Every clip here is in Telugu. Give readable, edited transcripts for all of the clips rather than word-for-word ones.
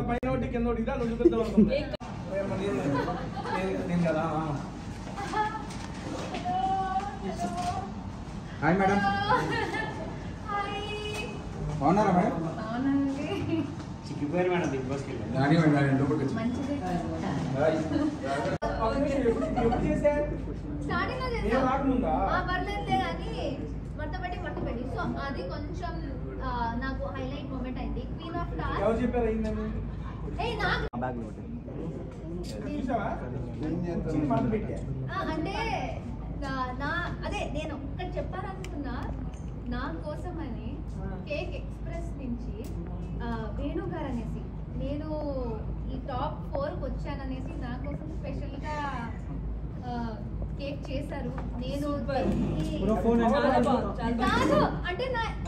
పైన ఒకటి కింద ఒకటి నువ్వు చూపిద్దాం అనుకుంటా కదా. హాయ్ మేడం, బాగున్నారా మేడం? చిక్కిపోయారు మేడం బిగ్ బాస్కి. సో అది కొంచెం నాకు హైలైట్ మూమెంట్ అయింది. క్వీన్ ఆఫ్ టాస్క్ ఎవరు చెప్పారు అయిందని? అంటే అదే నేను ఒక్కటి చెప్పాలనుకున్నా, నా కోసం అని కేక్ ఎక్స్ప్రెస్ నుంచి వేణు గారు అనేసి నేను ఈ టాప్ 4కి వచ్చాననేసి నా కోసం స్పెషల్గా కేక్ చేశారు. నేను కాదు అంటే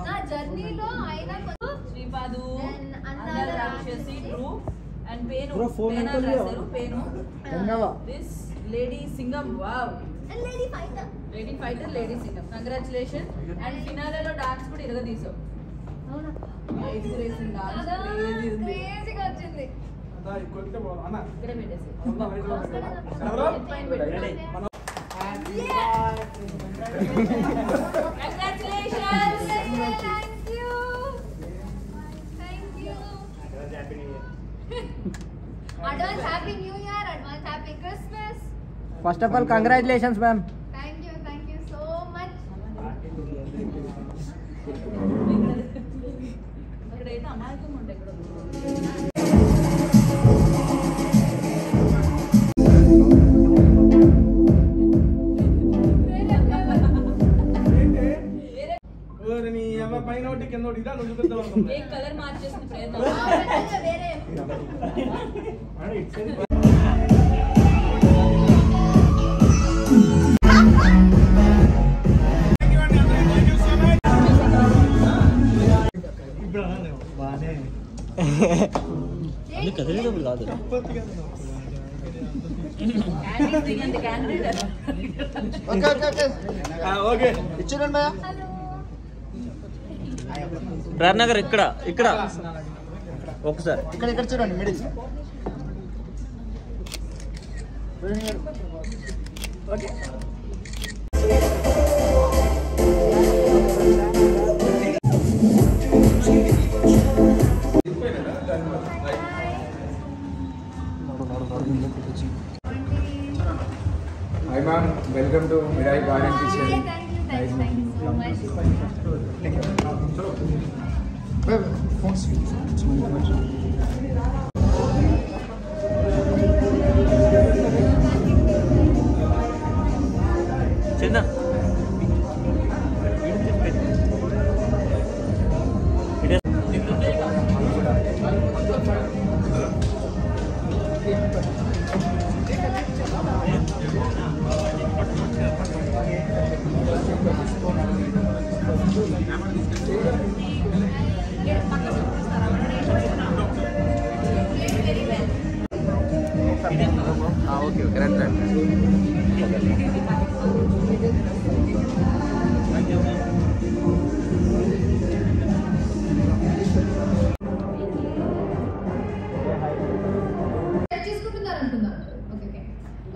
నా జర్నీలో ఆయన శ్రీపాదు రాక్షసి ట్రూ అండ్ పేను పేనా రాశారు. పేను this lady Singam. Wow, lady fighter lady Singam. Congratulation. And ఫినాలేలో డాన్స్ కూడా ఇరగదీసావు. అవునా? క్రేజీగా వచ్చింది. ఇక్కడే పెట్టేసి Advance Happy New Year, advance Happy Christmas. First of all, congratulations, ma'am. Thank you so much. ఇక్కడైతే అమాయకం ఉండే ఇక్కడ. పైన ఒకటి కింద ఒకటి నువ్వు చూపిద్దాం అనుకుంటా. ఏ కలర్ మార్చేసిన ప్రయత్నం వేరే ఓకే ఇచ్చేయండి. ప్రేరణ గారు ఇక్కడ ఇక్కడ ఒకసారి ఇక్కడ ఇక్కడ చూడండి middle. Okay Hi ma'am, welcome to Mirai Bar and Kitchen. Thank you so much. చిన్న ఓకే ఓకే రండి రండి.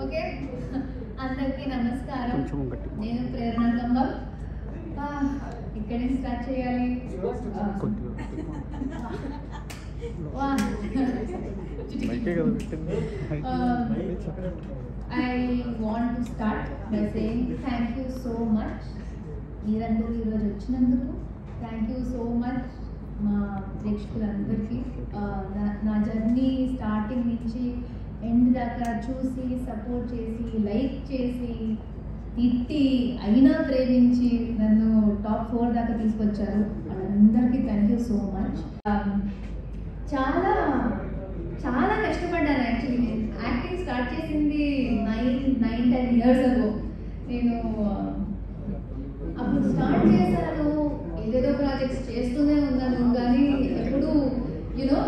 ఓకే అందరికీ నమస్కారం. నేను ప్రేరణ కంబం. ఇక్కడ నుంచి స్టార్ట్ చేయాలి. I want to start by saying thank you so much. మీరందరూ ఈరోజు వచ్చినందుకు థ్యాంక్ యూ సో మచ్. మా ప్రేక్షకులందరికీ నా జర్నీ స్టార్టింగ్ నుంచి ఎండ్ దాకా చూసి సపోర్ట్ చేసి లైక్ చేసి తిట్టి అయినా ప్రేమించి నన్ను టాప్ 4 దాకా తీసుకొచ్చారు. వాళ్ళందరికీ థ్యాంక్ యూ సో మచ్. చాలా చాలా కష్టపడ్డాను. యాక్చువల్లీ నేను యాక్టింగ్ స్టార్ట్ చేసింది 9-10 ఇయర్స్ అగో. నేను అప్పుడు స్టార్ట్ చేశాను, ఏదేదో ప్రాజెక్ట్స్ చేస్తూనే ఉన్నాను, కానీ ఎప్పుడు యూనో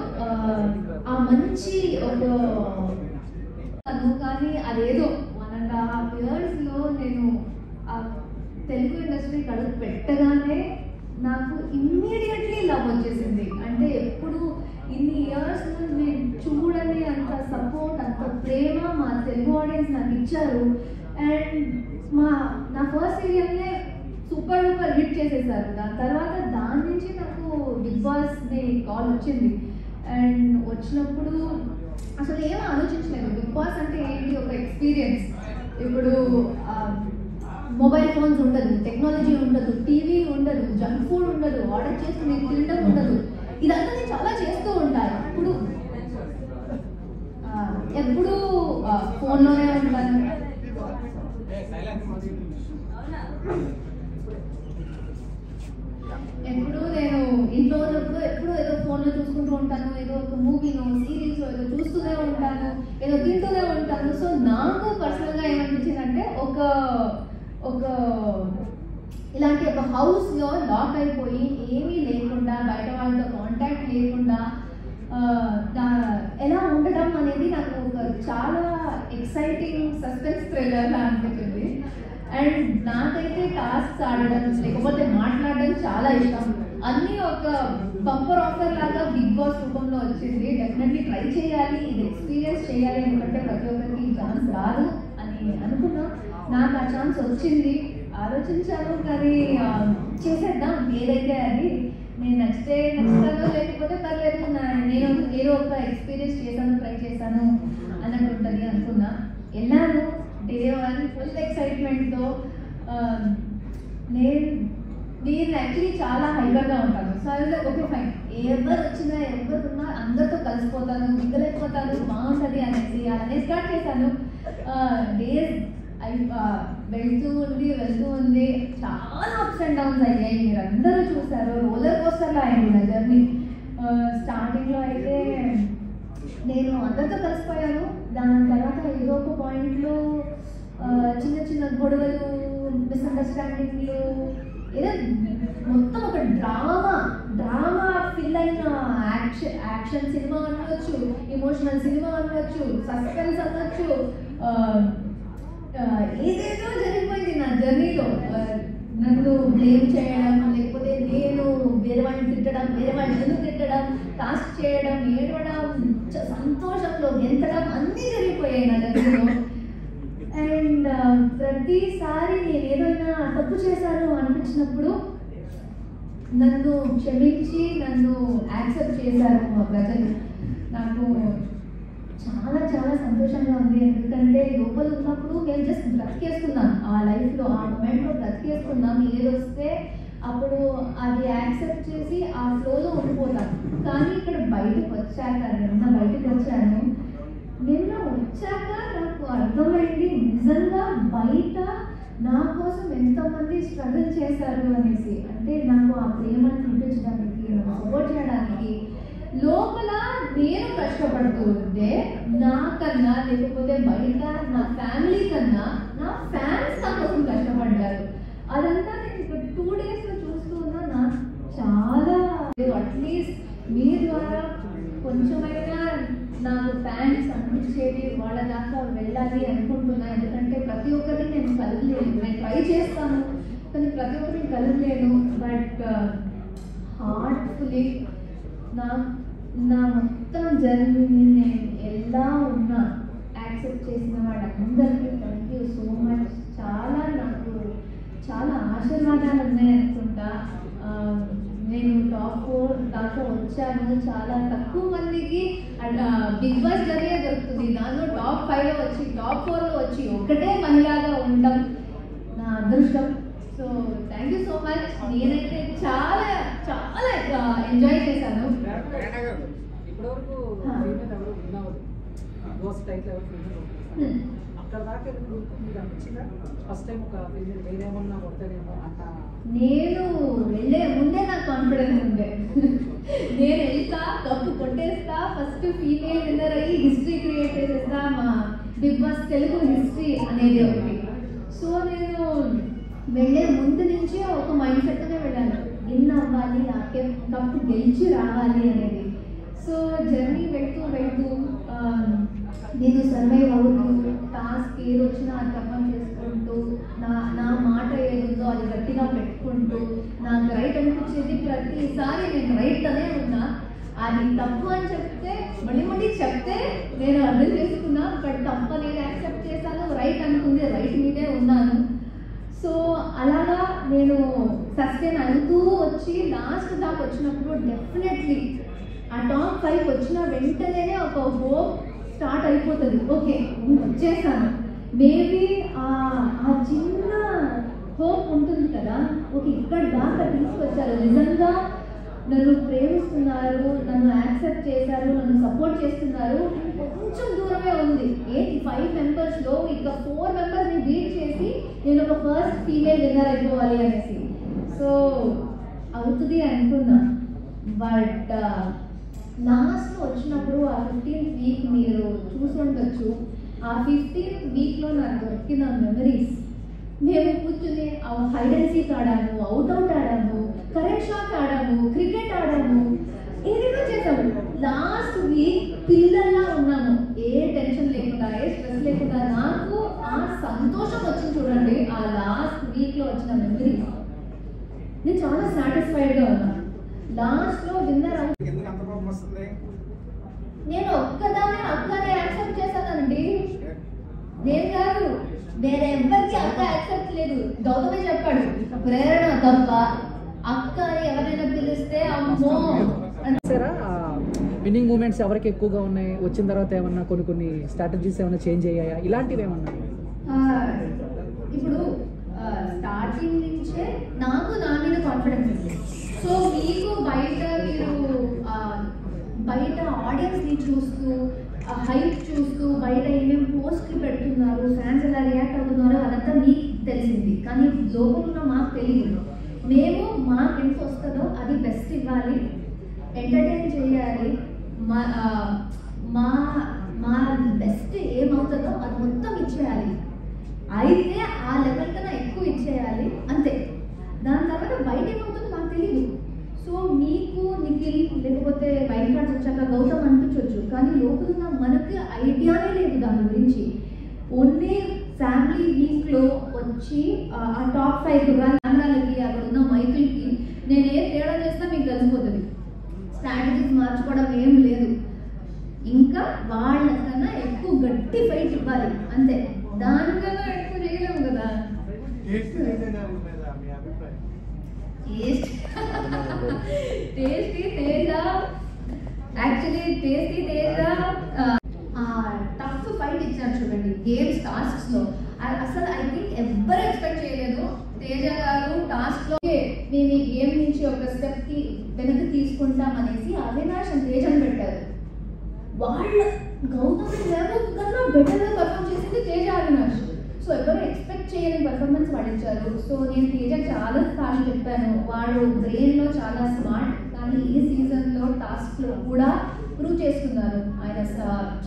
ఆ మంచి ఒక కానీ అదేదో 1.5 yearsలో నేను ఆ తెలుగు ఇండస్ట్రీకి అడుగు పెట్టగానే నాకు ఇమ్మీడియట్లీ లవ్ వచ్చేసింది. అంటే ఎప్పుడు ఇచ్చారు. అండ్ నా ఫస్ట్ సీరియల్నే సూపర్ డూపర్ హిట్ చేసేసారు. దాని తర్వాత దాని నుంచి నాకు బిగ్ బాస్ది కాల్ వచ్చింది. అండ్ వచ్చినప్పుడు అసలు ఏం ఆలోచించలేదు. బిగ్ బాస్ అంటే ఏంటి, ఒక ఎక్స్పీరియన్స్. ఇప్పుడు మొబైల్ ఫోన్స్ ఉండదు, టెక్నాలజీ ఉండదు, టీవీ ఉండదు, జంక్ ఫుడ్ ఉండదు, ఆర్డర్ చేసి మీరు తినడం ఉండదు. ఇదంతా నేను చాలా చేస్తూ ఉంటాను. ఎప్పుడు ఫోన్లోనే ఉంటాను. ఎప్పుడు నేను ఇంట్లో ఉన్నప్పుడు ఎప్పుడు ఏదో ఫోన్లో చూసుకుంటూ ఉంటాను, ఏదో ఒక మూవీనో సిరీస్ ఏదో చూస్తూనే ఉంటాను, ఏదో తింటూనే ఉంటాను. సో నాకు పర్సనల్గా ఏమనిపించిందంటే ఒక ఇలాంటి ఒక హౌస్లో లాక్ అయిపోయి ఏమీ లేకుండా, బయట వాళ్ళతో కాంటాక్ట్ లేకుండా ఎలా ఉండడం అనేది నాకు ఒక చాలా ఎక్సైటింగ్ సస్పెన్స్ థ్రిల్లర్లా అనిపించింది. అండ్ నాకైతే టాస్క్స్ ఆడడం లేకపోతే మాట్లాడడం చాలా ఇష్టం. అన్నీ ఒక బంపర్ ఆఫర్ లాగా బిగ్ బాస్ రూపంలో వచ్చింది. డెఫినెట్లీ ట్రై చేయాలి, ఇది ఎక్స్పీరియన్స్ చేయాలి, ఎందుకంటే ప్రతి ఒక్కరికి ఛాన్స్ రాదు అని అనుకున్నా. నాకు ఆ ఛాన్స్ వచ్చింది, ఆలోచించాను, కానీ చేసేద్దాం ఏదైతే అది. నేను నచ్చుతానో లేకపోతే పర్లేదు, నేను ఏదో ఒక ఎక్స్పీరియన్స్ చేశాను, ట్రై చేశాను అన్నట్టు ఉంటుంది అనుకున్నా. వెళ్ళాను డే 1 ఫుల్ ఎక్సైట్మెంట్తో. నేను యాక్చువల్లీ చాలా హైపర్గా ఉంటాను. సో అది ఓకే ఫైన్, ఎవరు వచ్చినా ఎవరున్నా అందరితో కలిసిపోతాను, మిగలైపోతాను, బాగుంటుంది అనేసి అలానే స్టార్ట్ చేశాను. డేస్ వెళ్తూ ఉంది, చాలా అప్స్ అండ్ డౌన్స్ అయ్యాయి. మీరు అందరూ చూసారు, రోలర్ కోస్టర్లో అయింది నా జర్నీ. స్టార్టింగ్లో అయితే నేను అందరితో కలిసిపోయాను. దాని తర్వాత ఏదో ఒక పాయింట్లో చిన్న చిన్న గొడవలు, మిస్అండర్స్టాండింగ్లు, ఏదో మొత్తం ఒక డ్రామా ఫిల్ అయిన యాక్షన్ సినిమా అనవచ్చు, ఎమోషనల్ సినిమా అనవచ్చు, సస్పెన్స్ అనవచ్చు, ఏదేదో జరిగిపోయింది నా జర్నీలో. నన్ను బ్లేమ్ చేయడం, లేకపోతే నేను వేరే వాడిని తిట్టడం, వేరే వాడిని నన్ను తిట్టడం, టాస్క్ చేయడం, ఏడవడం, సంతోషంలో గెంతడం అన్నీ జరిగిపోయాయి నా జర్నీలో. అండ్ ప్రతిసారి నేను ఏదైనా తప్పు చేశాను అనిపించినప్పుడు నన్ను క్షమించి నన్ను యాక్సెప్ట్ చేశారు మా ప్రజలు. నాకు చాలా చాలా సంతోషంగా ఉంది. ఎందుకంటే లోపల ఉన్నప్పుడు నేను జస్ట్ బ్రతికేస్తున్నాం, ఆ లైఫ్లో ఆ మూమెంట్లో బ్రతికేస్తున్నాం. ఏదొస్తే అప్పుడు అది యాక్సెప్ట్ చేసి ఆ ఫ్లోలో ఉండిపోతాం. కానీ ఇక్కడ బయటకు వచ్చాక, బయటకు వచ్చాను, నిన్న వచ్చాక నాకు అర్థమైంది నిజంగా బయట నా కోసం ఎంతోమంది స్ట్రగుల్ చేశారు అనేసి. అంటే నాకు ఆ ప్రేమను చూపించడానికి, నాకు సపోర్ట్ చేయడానికి లోపల నేను కష్టపడుతూ ఉంటే నాకన్నా, లేకపోతే బయట నా ఫ్యామిలీ కన్నా నా ఫ్యాన్స్ నా కోసం కష్టపడ్డారు. అదంతా నేను ఇప్పుడు 2 డేస్లో చూస్తూ ఉన్నా. నాకు చాలా అట్లీస్ట్ మీ ద్వారా కొంచెమైనా నాకు ఫ్యాన్స్ అనిపించేది వాళ్ళ దాకా వెళ్ళాలి అనుకుంటున్నా. ఎందుకంటే ప్రతి ఒక్కరిని నేను కలవలేను, నేను ట్రై చేస్తాను కానీ ప్రతి ఒక్కరిని కలవలేను. బట్ హార్ట్ఫుల్లీ నా మొత్తం జర్నీని నేను ఎలా ఉన్నా యాక్సెప్ట్ చేసిన వాళ్ళందరికీ థ్యాంక్ యూ సో మచ్. నాకు చాలా ఆశీర్వాదాలు ఉన్నాయి అనుకుంటా. నేను టాప్ 4 దాకా వచ్చాను. చాలా తక్కువ మందికి బిగ్ బాస్ జరిగే దొరుకుతుంది. దానిలో టాప్ 5లో వచ్చి, టాప్ 4లో వచ్చి ఒక్కటే మహిళగా ఉండడం నా అదృష్టం. So thank you so much. నేనైతే చాలా చాలా ఎంజాయ్ చేశాను. ఇప్పటివరకు అక్కడ దాకా మీరు అనిపించిందా ఫస్ట్ టైం ఒక ఫిల్మ్ వేరేమన్నా కొడతానేమో అంట? నేను వెళ్ళే ముందే నాకు కాన్ఫిడెన్స్ ఉండే. నేను వెళ్తా, కప్పు కొట్టేస్తా, ఫస్ట్ ఫీమేల్ విన్నర్ అయ్యి హిస్టరీ క్రియేట్ చేసేస్తా, మా బిగ్ బాస్ తెలుగు హిస్టరీ అనేది ఒకటి. సో నేను వెళ్ళే ముందు నుంచే ఒక మైండ్ సెట్గా వెళ్ళాను, విన్ అవ్వాలి, ఆ కప్పు గెలిచి రావాలి అనేది. సో జర్నీ వెళ్తూ నేను సర్వైవ్ అవుతూ, టాస్క్ ఏది వచ్చినా అది పర్ఫామ్ చేసుకుంటూ, నా మాట ఏదుందో అది గట్టిగా పెట్టుకుంటూ, నాకు రైట్ అనిపించేది ప్రతిసారి నేను రైట్ అనే ఉన్నా. అది తప్పు అని చెప్తే మళ్ళీ చెప్తే నేను అర్థం చేసుకున్నా. బట్ తప్పు అనేది యాక్సెప్ట్ చేశాను, రైట్ అనుకుంది, రైట్ మీదే ఉన్నాను. సో అలాగా నేను సస్టైన్ అవుతూ వచ్చి లాస్ట్ దాకా వచ్చినప్పుడు డెఫినెట్లీ ఆ టాప్ 5 వచ్చిన వెంటనే ఒక హోప్ స్టార్ట్ అయిపోతుంది. ఓకే వచ్చేసాను. మేబీ ఆ చిన్న హోప్ ఉంటుంది కదా, ఓకే ఇక్కడ దాకా తీసుకొచ్చారు, నిజంగా నన్ను ప్రేమిస్తున్నారు, నన్ను యాక్సెప్ట్ చేశారు, నన్ను సపోర్ట్ చేస్తున్నారు. కొంచెం దూరమే ఉంది. 5 మెంబర్స్లో ఇక 4 మెంబర్స్ని బీట్ చేసి నేను ఒక ఫస్ట్ ఫీమేల్ విన్నర్ అయిపోవాలి అనేసి. సో అవుతుంది అనుకున్నా. బట్ లాస్ట్లో వచ్చినప్పుడు ఆ 15th వీక్ మీరు చూసి ఉండొచ్చు. ఆ 15th వీక్లో నాకు దొరికిన మెమరీస్, మేము కూర్చుని హైడ్ అండ్ సీక్ ఆడాము, అవుట్ ఆడాము, కరెంట్ షాట్ ఆడాము, క్రికెట్ ఆడాము, ఏదేదో చేసాము. లాస్ట్ వీక్ పిల్లల్లా ఉన్నాము, ఏ టెన్షన్ లేకుండా, ఏ స్ట్రెస్ లేకుండా. నాకు ఆ సంతోషం వచ్చింది చూడండి ఆ లాస్ట్ వీక్లో వచ్చిన మెమరీస్. నేను చాలా సాటిస్ఫైడ్గా ఉన్నాను. లాస్ట్లో విన్నర్ ఎందుకు అంత కోపం వస్తుంది? నేను ఒక్కదాన్ని అక్కనే యాక్సెప్ట్ చేశానండి. నేను కాదు, నేను ఎవరికి అక్క యాక్సెప్ట్ లేదు. గౌతమే చెప్పాడు, ప్రేరణ తప్ప అక్క అని ఎవరైనా పిలిస్తే అమ్మో. విన్నింగ్ మూమెంట్స్ ఎవరికి ఎక్కువగా ఉన్నాయి, వచ్చిన తర్వాత ఏమన్నా కొన్ని స్ట్రాటజీస్ ఏమైనా చేంజ్ అయ్యాయా, ఇలాంటివి ఏమన్నా? ఇప్పుడు స్టార్టింగ్ నుంచే నాకు నా మీద కాన్ఫిడెన్స్ ఉంది. సో మీకు బయట ఆడియన్స్ని చూస్తూ, హైప్ చూస్తూ, బయట ఏమేమి పోస్ట్లు పెడుతున్నారు, ఫ్యాన్స్ ఎలా రియాక్ట్ అవుతున్నారో అదంతా మీకు తెలిసింది. కానీ లోపల మాకు తెలియదు. మేము మాకు ఎంత వస్తుందో అది బెస్ట్ ఇవ్వాలి, ఎంటర్టైన్ చేయాలి. మా బెస్ట్ ఏమవుతుందో అది మొత్తం ఇచ్చేయాలి. అయితే ఆ లెవెల్ కన్నా ఎక్కువ ఇచ్చేయాలి అంతే. దాని తర్వాత బయట ఏమవుతుందో మాకు తెలియదు. సో మీకు నిఖిల్ లేకపోతే వైట్ కార్డ్స్ వచ్చాక గౌతమ్ అనిపించవచ్చు, కానీ లోపల మనకి ఐడియానే లేదు దాని గురించి. ఓన్లీ ఫ్యామిలీ వీక్లో వచ్చి ఆ టాప్ 5 కెమెరాలకి, అక్కడ ఉన్న మైకులకి నేను ఏ తేడా చేసినా మీకు తెలిసిపోతుంది. స్ట్రాటజీస్ మార్చుకోవడం ఏం లేదు. ఇంకా వాళ్ళకన్నా ఎక్కువ గట్టి ఫైట్ ఇవ్వాలి అంతే. దానికన్నా ఎక్కువ చేయలేము కదా. Tasty Teja actually tasty Teja tough fight ఇచ్చారు చూడండి గేమ్స్ టాస్క్స్లో. అసలు ఐ థింక్ ఎవ్వరు ఎక్స్పెక్ట్ చేయలేదు తేజ గారు టాస్క్లో మేము ఈ గేమ్ నుంచి ఒక స్టెప్కి వెనక్కి తీసుకుంటామనేసి అవినాష్ అండ్ తేజని పెట్టారు. వాళ్ళ గౌతమ్ లెవెల్ కన్నా బెటర్గా పర్ఫామ్ చేసింది తేజ అవినాష్. సో ఎవరు ఎక్స్పెక్ట్ చేయని పర్ఫార్మెన్స్ వాడు ఇచ్చారు. సో నేను తేజ చాలా సార్లు చెప్పాను, వాడు బ్రెయిన్లో చాలా స్మార్ట్, కానీ ఈ సీజన్లో టాస్క్లో కూడా ప్రూవ్ చేసుకున్నారు ఆయన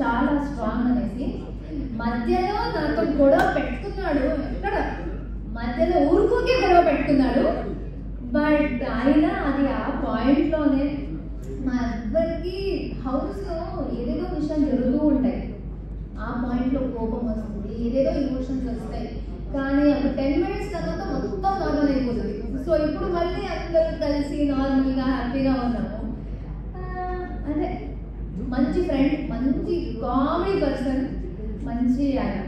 చాలా స్ట్రాంగ్ అనేసి. మధ్యలో నాతో గొడవ పెట్టుకున్నాడు, ఎక్కడ మధ్యలో ఊరుకోకే గొడవ పెట్టుకున్నాడు. బట్ ఆయన అది ఆ పాయింట్లోనే మా ఎవ్వరికి హౌస్లో ఏదేదో విషయాలు జరుగుతూ ఉంటాయి. ఆ పాయింట్లో కోపం వస్తుంది, ఏదేదో ఇమోషన్స్ వస్తాయి. కానీ అప్పుడు 10 minutes తర్వాత మొత్తం నార్మల్ అయిపోతుంది. సో ఇప్పుడు మళ్ళీ అందరూ కలిసి నార్మల్గా హ్యాపీగా ఉన్నాము. అదే మంచి ఫ్రెండ్, మంచి కామెడీ పర్సన్, మంచి ఆయన.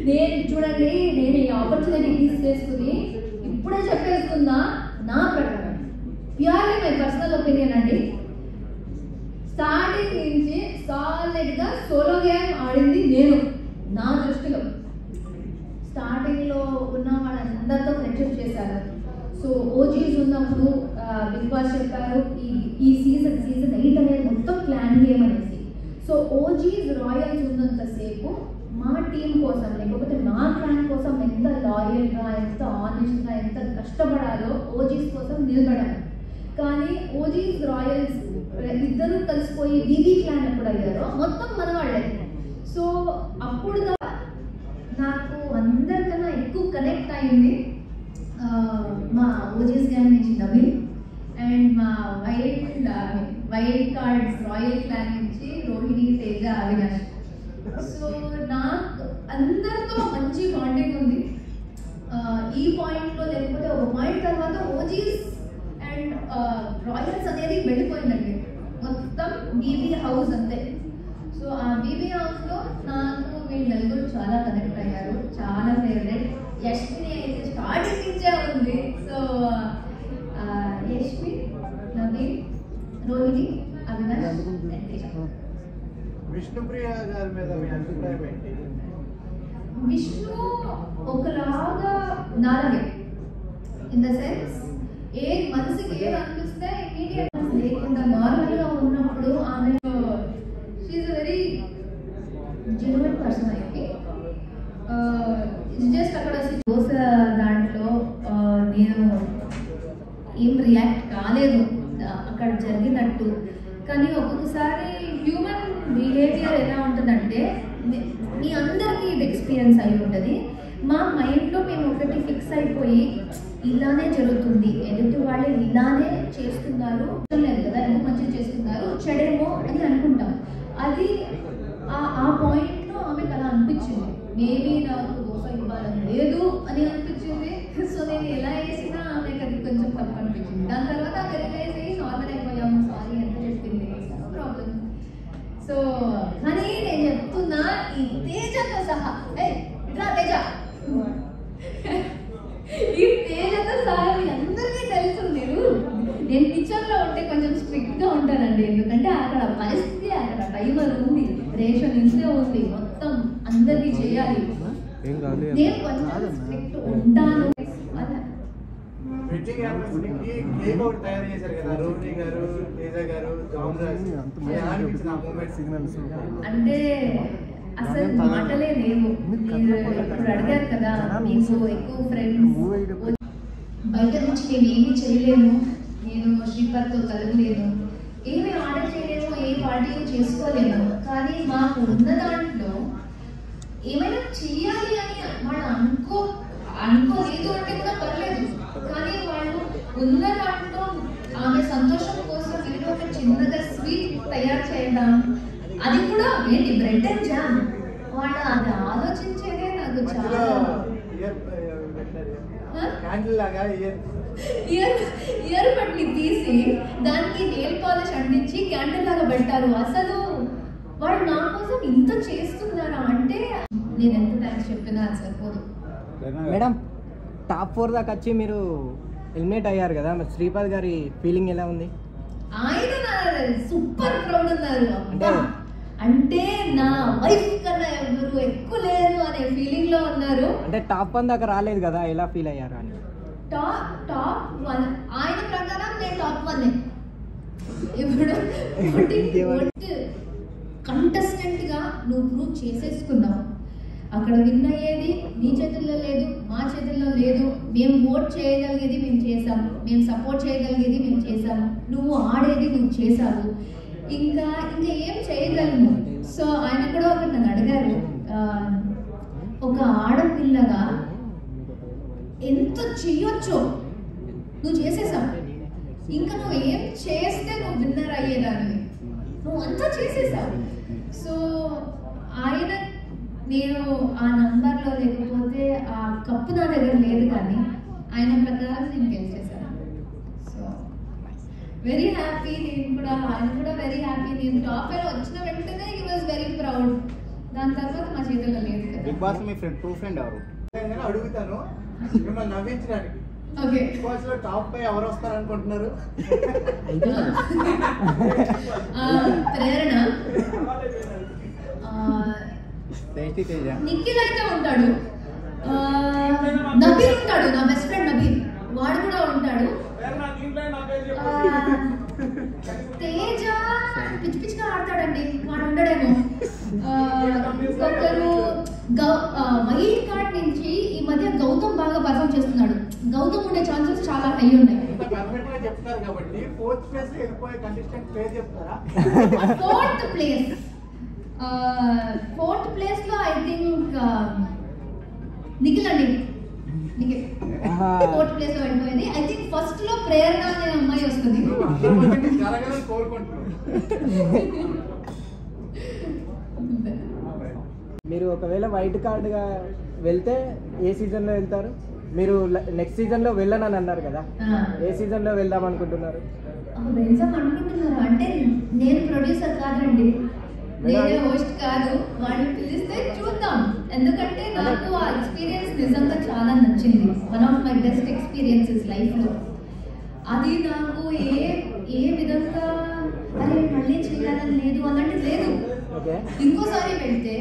నేను చూడండి, నేను ఈ ఆపర్చునిటీ తీసుకుని ఇప్పుడే చెప్పేస్తున్నా, నా ప్రకారం ప్యూర్లీ మై పర్సనల్ ఒపీనియన్ అండి. స్టార్టింగ్ నుంచి సాలిడ్గా సోలో గేమ్ ఆడింది నేను. నా దృష్టిలో స్టార్టింగ్లో ఉన్న వాళ్ళందరితో ఫ్రెండ్షిప్ చేశారు. సో ఓజీస్ ఉన్నప్పుడు బిగ్ బాస్ చెప్పారు ఈ సీజన్ 8 అనేది మొత్తం క్లాన్ గేమ్ అనేసి. సో ఓజీస్ రాయల్స్ ఉన్నంతసేపు మా టీం కోసం, లేకపోతే మా క్లాన్ కోసం ఎంత లాయల్గా, ఎంత ఆనెస్ట్గా, ఎంత కష్టపడాలో ఓజీస్ కోసం నిలబడాలి. కానీ ఓజీస్ రాయల్స్ ఇద్దరు కలిసిపోయి వివి క్లాన్ ఎప్పుడు అయ్యారో మొత్తం మన వాళ్ళే. సో అప్పుడు నాకు అందరికన్నా ఎక్కువ కనెక్ట్ అయింది మా ఓజీస్ గ్యాంగ్ నుంచి నవీన్, అండ్ మా వైల్డ్ కార్డ్స్ రాయల్ క్లాన్ నుంచి రోహిణి, తేజ, అవినాష్. సో నాకు అందరితో మంచి బాండింగ్ ఉంది. ఈ పాయింట్లో లేకపోతే ఒక పాయింట్ తర్వాత ఓజీస్ అండ్ రాయల్స్ అనేది వెళ్ళిపోయిందండి. మొత్తం బీబీ ఉంది. సో యశ్వి, నవీన్, రోహిణి, అవినాష్, విష్ణుప్రియ గారి మీద మీ అభిప్రాయం ఏంటి? విష్ణు ఒకలాగా నాలగే ఇన్ ద సెన్స్ ఏ మనసుకి ఏది అనిపిస్తే ఇమీడియట్ లేకుండా నార్మల్గా ఉన్నప్పుడు ఆమె షీఈ్ వెరీ జెన్యున్ పర్సన్ అయితే జస్ట్ అక్కడ దోశ దాంట్లో నేను ఏం రియాక్ట్ కాలేదు అక్కడ జరిగినట్టు. కానీ ఒక్కొక్కసారి హ్యూమన్ బిహేవియర్ ఎలా ఉంటుందంటే మీ అందరికీ ఇది ఎక్స్పీరియన్స్ అయి ఉంటుంది. మా మైండ్లో మేము ఒకటి ఫిక్స్ అయిపోయి ఇలానే జరుగుతుంది, ఎదుటి వాళ్ళు ఇలానే చేస్తున్నారు లేదు కదా, ఎందుకు మంచిగా చేస్తున్నారు చెడేమో అని అనుకుంటాం. అది ఆ పాయింట్లో ఆమెకు అలా అనిపించింది. మేబీ నాకు దోశ ఇవ్వాలని లేదు అని అనిపించింది. సో నేను ఎలా వేసినా ఆమెకు అది కొంచెం తప్పు అనిపించింది. దాని తర్వాత ఆమె రియలైజ్ అయ్యి నార్మల్ అయిపోయాము, సారీ ఎంత చెప్పింది, ప్రాబ్లం. సో కానీ నేను చెప్తున్నా ఈ తేజతో సహా ఇట్లా తేజ ఈ తేజతో సహా మీ అందరికీ తెలుసు. నేను కిచెన్లో ఉంటే కొంచెం స్ట్రిక్ట్గా ఉంటానండి, ఎందుకంటే అక్కడ పరిస్థితి, అక్కడ టైమర్ ఉంది, రేషన్ ఇంట్లో ఉంది, మొత్తం అందరికీ చేయాలి. నేను కొంచెం స్ట్రిక్ట్ ఉంటాను. వెడ్డింగ్ యానివర్సరీకి కేక్ ఒకటి తయారు చేశారు కదా రోహిణి గారు, తేజ గారు, జామ్రాజ్. ఎలా అనిపించింది ఆ మూమెంట్? సిగ్నల్స్ అంటే అసలు మాటలే లేవు. మీరు ఇప్పుడు అడిగారు కదా మీకు ఎక్కువ ఫ్రెండ్స్, బయట నుంచి మేము ఏమీ చేయలేము, నేను శ్రీపర్తో కలగలేను, ఏమి ఆర్డర్ చేయలేము, ఏ పార్టీ చేసుకోలేము. కానీ మాకు ఉన్న దాంట్లో ఏమైనా చెయ్యాలి అని వాళ్ళు అనుకోలేదు అంటే కూడా పర్లేదు. కానీ వాళ్ళు ఉన్న దాంట్లో ఆమె సంతోషం కోసం ఏదో ఒక చిన్నగా స్వీట్ తయారు చేయడం, అది కూడా ఏంటి బ్రెడ్ అండ్ జామ్, వాళ్ళు అది ఆలోచించేదే నాకు చాలా ఇయర్ బడ్ని తీసి దానికి నెయిల్ పాలిష్ అంటించి క్యాండిల్ లాగా పెట్టారు. అసలు వాళ్ళు నా కోసం ఇంత చేస్తున్నారా అంటే నేను ఎంత థ్యాంక్స్ చెప్పినా అది సరిపోదు. మేడం టాప్ 4 దాకా వచ్చి మీరు ఎలిమినేట్ అయ్యారు కదా, మరి శ్రీపద్ గారి ఫీలింగ్ ఎలా ఉంది? ఆయన సూపర్ ప్రౌడ్ ఉన్నారు. అంటే నా వైఫ్ కన్నా ఎవరు ఎక్కువ లేరు అనే ఫీలింగ్ లో ఉన్నారు. అంటే టాప్ 1 దాకా రాలేదు కదా, ఎలా ఫీల్ అయ్యారు అని? టాప్ 1 ఆయన ప్రకారం నేను టాప్ 1 ఇప్పుడు కంటెస్టెంట్ గా నువ్వు ప్రూవ్ చేసేసుకున్నావు. అక్కడ విన్ అయ్యేది నీ చేతుల్లో లేదు, మా చేతుల్లో లేదు. మేము ఓట్ చేయగలిగేది మేము చేసాము, మేము సపోర్ట్ చేయగలిగేది మేము చేసాము, నువ్వు ఆడేది నువ్వు చేసావు, ఇంకా ఏం చేయగలను. సో ఆయన కూడా ఒకటి నన్ను అడిగారు, ఒక ఆడపిల్లగా ఎంత చెయ్యొచ్చో నువ్వు చేసేసావు, ఇంకా నువ్వు ఏం చేస్తే నువ్వు విన్నర్ అయ్యేదాన్ని, నువ్వు అంతా చేసేసావు. సో ఆయన నేను ఆ నంబర్లో లేకపోతే ఆ కప్పు నా దగ్గర లేదు, కానీ ఆయన ప్రకారం నేను గెలిచేసాను. So very happy. ఆయన కూడా వెరీ హ్యాపీ. నేను టాప్ 5 వచ్చిన వెంటనే హీ వాజ్ వెరీ ప్రౌడ్. దాని తర్వాత మా చేతుల్లో లేదు కదా. బిగ్ బాస్ మీ ఫ్రెండ్, ట్రూ ఫ్రెండ్ ఎవరు? అడుగుతాను మిమ్మల్ని నవ్వించడానికి. ఓకే, బిగ్ బాస్ లో టాప్ 5 ఎవరు వస్తారు అనుకుంటున్నారు? ప్రేరణ, నిఖిల్ అయితే ఉంటాడు, నబీల్ ఉంటాడు, నా బెస్ట్ ఫ్రెండ్ నబీల్, వాడు కూడా ఉంటాడు. తేజ పిచ్చి పిచ్చిగా ఆడతాడండి, వాడు ఉండడేమో. ఇంకొకరు వైల్డ్ కార్డ్ నుంచి ఈ మధ్య గౌతమ్ బాగా పర్ఫామ్ చేస్తున్నాడు. గౌతమ్ ఉండే ఛాన్సెస్ చాలా హై ఉన్నాయి. చెప్తారు కాబట్టి ఫోర్త్ ప్లేస్ వెళ్ళిపోయే కంటెస్టెంట్ పేరు చెప్తారా? ఫోర్త్ ప్లేస్ లో ఐ థింక్ నిఖిల్ అండి. నిఖిల్ ఫోర్త్ ప్లేస్ లో వెళ్ళిపోయింది. ఐ థింక్ ఫస్ట్ లో ప్రేరణ అనే అమ్మాయి వస్తుంది. మీరు ఒకవేళ వైట్ కార్డ్గా వెళ్తే ఏ సీజన్లో వెళ్తారు? మీరు నెక్స్ట్ సీజన్లో వెళ్ళనని అన్నారు కదా, ఏ సీజన్లో వెళ్దాం అనుకుంటున్నారు? వెళ్దాం అనుకుంటున్నారు అంటే నేను ప్రొడ్యూసర్ కాదండి, నేనే హోస్ట్ కాదు, వాళ్ళు పిలిస్తే చూద్దాం. ఎందుకంటే నాకు ఆ ఎక్స్పీరియన్స్ నిజంగా చాలా నచ్చింది. One of my best experiences లైఫ్లో. అది నాకు ఏ విధంగా అరే మళ్ళీ చేయాలని లేదు అన్నట్టు లేదు. ఇంకోసారి వెళ్తే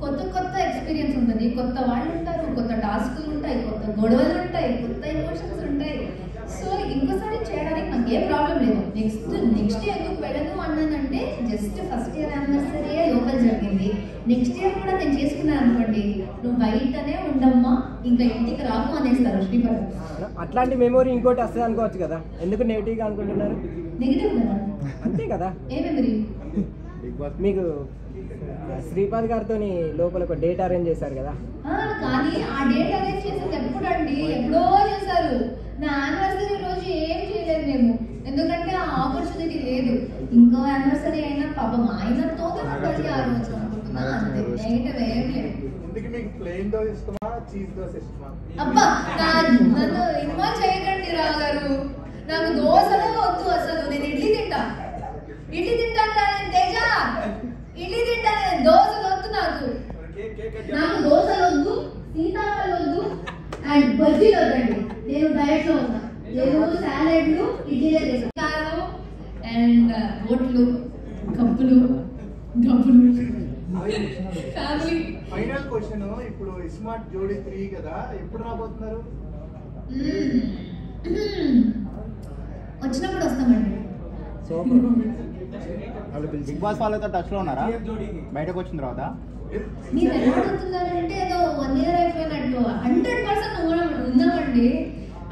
కొత్త ఎక్స్పీరియన్స్ ఉంటుంది, కొత్త వాళ్ళు ఉంటారు, కొత్త టాస్కులు ఉంటాయి, కొత్త గొడవలు ఉంటాయి, కొత్త ఎమోషన్స్ ఉంటాయి. సో ఇంకోసారి చేయడానికి నాకు ఏ ప్రాబ్లం లేదు. నెక్స్ట్ ఎందుకు వెళ్ళను అన్నానంటే జస్ట్ ఫస్ట్ ఇయర్ యానివర్సరీ లోపల జరిగింది. నెక్స్ట్ ఇయర్ కూడా నేను చేసుకున్నాను అనుకోండి, నువ్వు బయటనే ఉండమ్మా, ఇంకా ఇంటికి రాకు అనేస్తారు శ్రీపతి. అట్లాంటి మెమొరీ ఇంకోటి వస్తుంది అనుకోవచ్చు కదా, ఎందుకు నెగిటివ్గా అనుకుంటున్నారు? నెగిటివ్ కదా, అంతే కదా. ఏ మెమరీ? మీకు శ్రీపాద్ గారితో లోపల ఒక డేట్ అరేంజ్ చేశారు కదా. కానీ ఆ డేట్ అరేంజ్ చేసేది ఎప్పుడండి? ఎప్పుడో చేశారు. నా యానివర్సరీ రోజు ఏం చేయలేదు మేము, ఎందుకంటే ఆ ఆపర్చునిటీ లేదు. ఇంకో యానివర్సరీ అయినా పాపం ఆయనతోనే ఉంటుంది ఆ రోజు అనుకుంటున్నా. అంతే, నెగిటివ్ ఏం లేదు. అబ్బా నన్ను ఇన్వాల్వ్ చేయకండి రావు గారు. నాకు దోశలే వద్దు అసలు. నేను ఇడ్లీ తింటాను తేజ, ఇడ్లీ తింటాను, దోశలు వద్దు నాకు. దోశలు వద్దు, సీతాఫలం వద్దు, అండ్ బజ్జీలు వద్దండి. నేను డైట్ లో ఉన్నా. నేను సాలెడ్లు, ఇడ్లీలే తింటాను, అండ్ బోట్లు, కప్పులు ఫ్యామిలీ. ఫైనల్ క్వశ్చన్, ఇప్పుడు స్మార్ట్ జోడీ 3 కదా, ఎప్పుడు రాబోతున్నారు? వచ్చినప్పుడు వస్తామండి. బిగ్ బాస్ వాళ్ళతో టచ్ లో ఉన్నారా బయటకు వచ్చిన తర్వాత? మీరు ఎలా అడుగుతున్నారంటే ఏదో 1 year అయిపోయినట్టు. 100% ఉన్నామండి.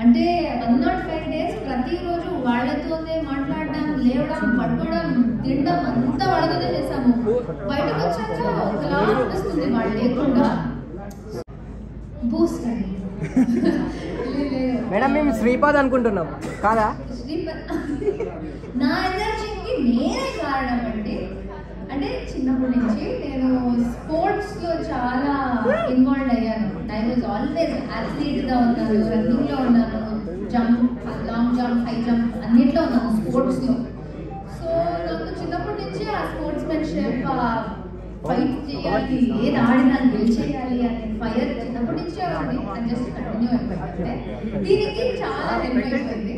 అంటే 105 days ప్రతిరోజు వాళ్ళతోనే మాట్లాడడం, లేవడం, పట్టుకోవడం, తినడం అంతా వాళ్ళతోనే చేసాము. బయటకు వచ్చాక ఒకలా అనిపిస్తుంది వాళ్ళు లేకుండా. బూస్ట్ అండి. మేడం మేము శ్రీపాద్ అనుకుంటున్నాం కాదా? నా ఎనర్జీకి నేనే కారణం అండి. అంటే చిన్నప్పటి నుంచి నేను స్పోర్ట్స్ లో చాలా ఇన్వాల్వ్ అయ్యాను. ఐ వాజ్ ఆల్వేస్ అథ్లీట్ గా ఉన్నాను, రన్నింగ్ లో ఉన్నాను, లాంగ్ జంప్, హై జంప్ అన్నిట్లో ఉన్నాను స్పోర్ట్స్ లో. సో నాకు చిన్నప్పటి నుంచి ఆ స్పోర్ట్స్ మెన్షిప్, ఫైట్ చేయాలి, ఏది ఆడినా గెలిచేయాలి అనే ఫైర్ చిన్నప్పటి నుంచి ఉంది. అది జస్ట్ కంటిన్యూ అయిపోయింది. దీనికి చాలా హెల్ప్ అయిపోయింది.